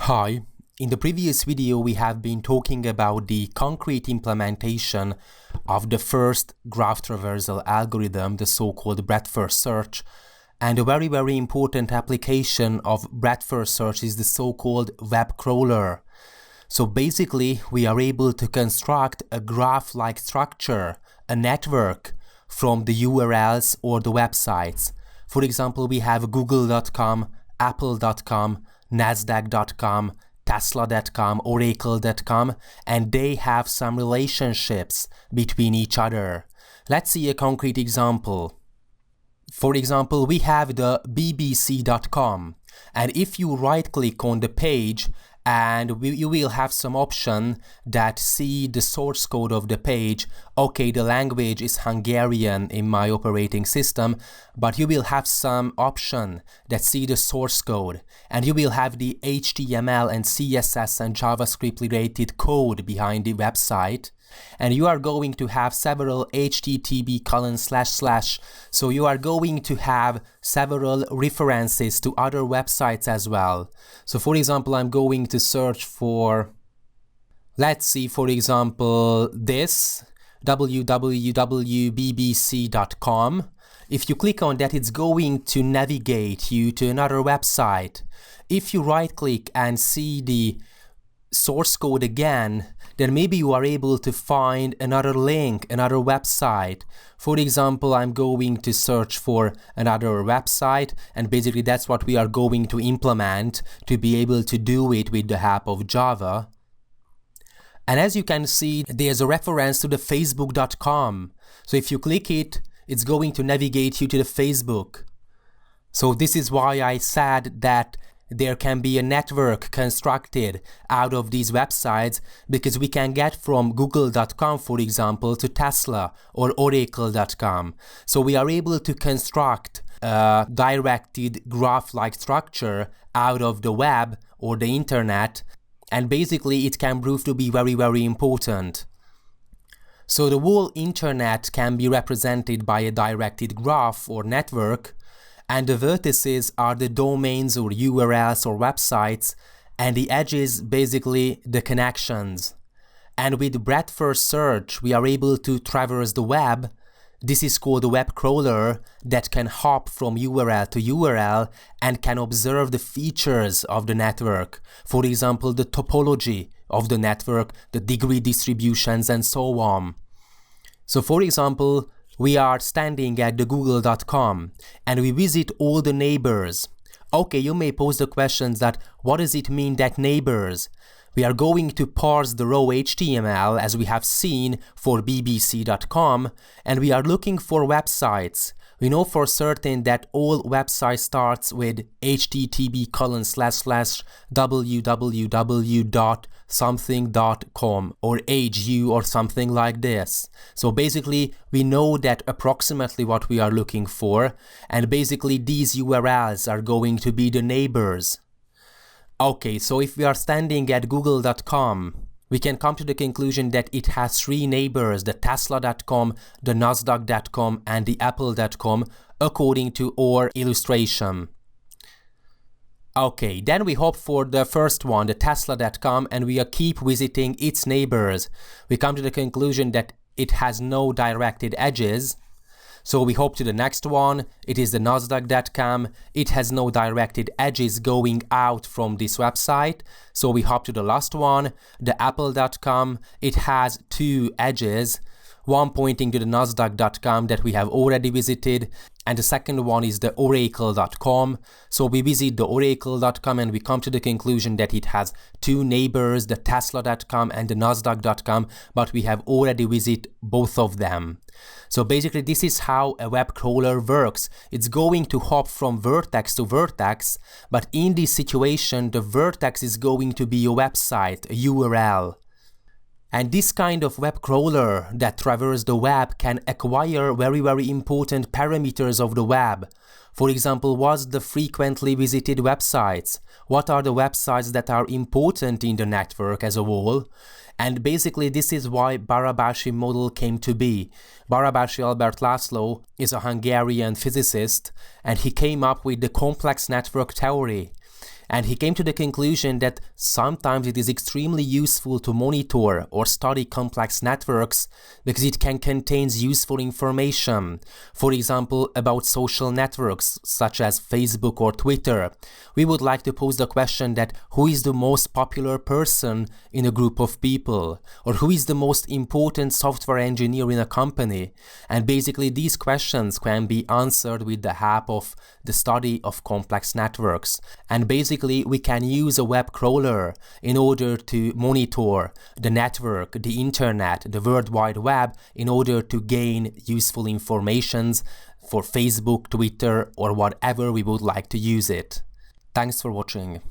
Hi, in the previous video we have been talking about the concrete implementation of the first graph traversal algorithm, the so-called breadth-first search, and a very important application of breadth-first search is the so-called WebCrawler. So basically we are able to construct a graph-like structure, a network, from the URLs or the websites. For example, we have google.com, apple.com, nasdaq.com, tesla.com, oracle.com, and they have some relationships between each other. Let's see a concrete example. For example, we have the bbc.com, and if you right click on the page, and you will have some option that see the source code of the page. Okay, the language is Hungarian in my operating system, but you will have some option that see the source code, and you will have the HTML and CSS and JavaScript related code behind the website. And you are going to have several http://, so you are going to have several references to other websites as well. So for example, I'm going to search for, let's see, for example, this www.bbc.com. If you click on that, it's going to navigate you to another website. If you right click and see the source code again, then maybe you are able to find another link, another website. For example, I'm going to search for another website, and basically that's what we are going to implement to be able to do it with the help of Java. And as you can see, there's a reference to the facebook.com. So if you click it, it's going to navigate you to the Facebook. So this is why I said that there can be a network constructed out of these websites, because we can get from google.com, for example, to Tesla or oracle.com. So we are able to construct a directed graph-like structure out of the web or the internet, and basically it can prove to be very important. So the whole internet can be represented by a directed graph or network, and the vertices are the domains or URLs or websites, and the edges basically the connections. And with breadth-first search we are able to traverse the web. This is called a web crawler that can hop from URL to URL and can observe the features of the network. For example, the topology of the network, the degree distributions, and so on. So for example, we are standing at the google.com and we visit all the neighbors. Okay, you may pose the questions that what does it mean that neighbors? We are going to parse the raw HTML as we have seen for bbc.com, and we are looking for websites. We know for certain that all websites starts with http://www.something.com or hu or something like this. So basically we know that approximately what we are looking for, and basically these URLs are going to be the neighbors. Okay, so if we are standing at google.com, we can come to the conclusion that it has three neighbors, the tesla.com, the nasdaq.com, and the apple.com, according to our illustration. Okay, then we hop for the first one, the tesla.com, and we keep visiting its neighbors. We come to the conclusion that it has no directed edges. So we hop to the next one, it is the nasdaq.com, it has no directed edges going out from this website. So we hop to the last one, the apple.com, it has two edges, one pointing to the nasdaq.com that we have already visited, and the second one is the oracle.com. So we visit the oracle.com and we come to the conclusion that it has two neighbors, the tesla.com and the nasdaq.com, but we have already visited both of them. So basically this is how a web crawler works. It's going to hop from vertex to vertex, but in this situation the vertex is going to be a website, a URL. And this kind of web crawler that traverses the web can acquire very important parameters of the web. For example, what's the frequently visited websites? What are the websites that are important in the network as a whole? And basically this is why Barabási model came to be. Barabási Albert László is a Hungarian physicist, and he came up with the complex network theory. And he came to the conclusion that sometimes it is extremely useful to monitor or study complex networks because it can contain useful information. For example, about social networks such as Facebook or Twitter. We would like to pose the question that who is the most popular person in a group of people, or who is the most important software engineer in a company. And basically these questions can be answered with the help of the study of complex networks. And basically we can use a web crawler in order to monitor the network, the internet, the World Wide Web, in order to gain useful informations for Facebook, Twitter, or whatever we would like to use it. Thanks for watching.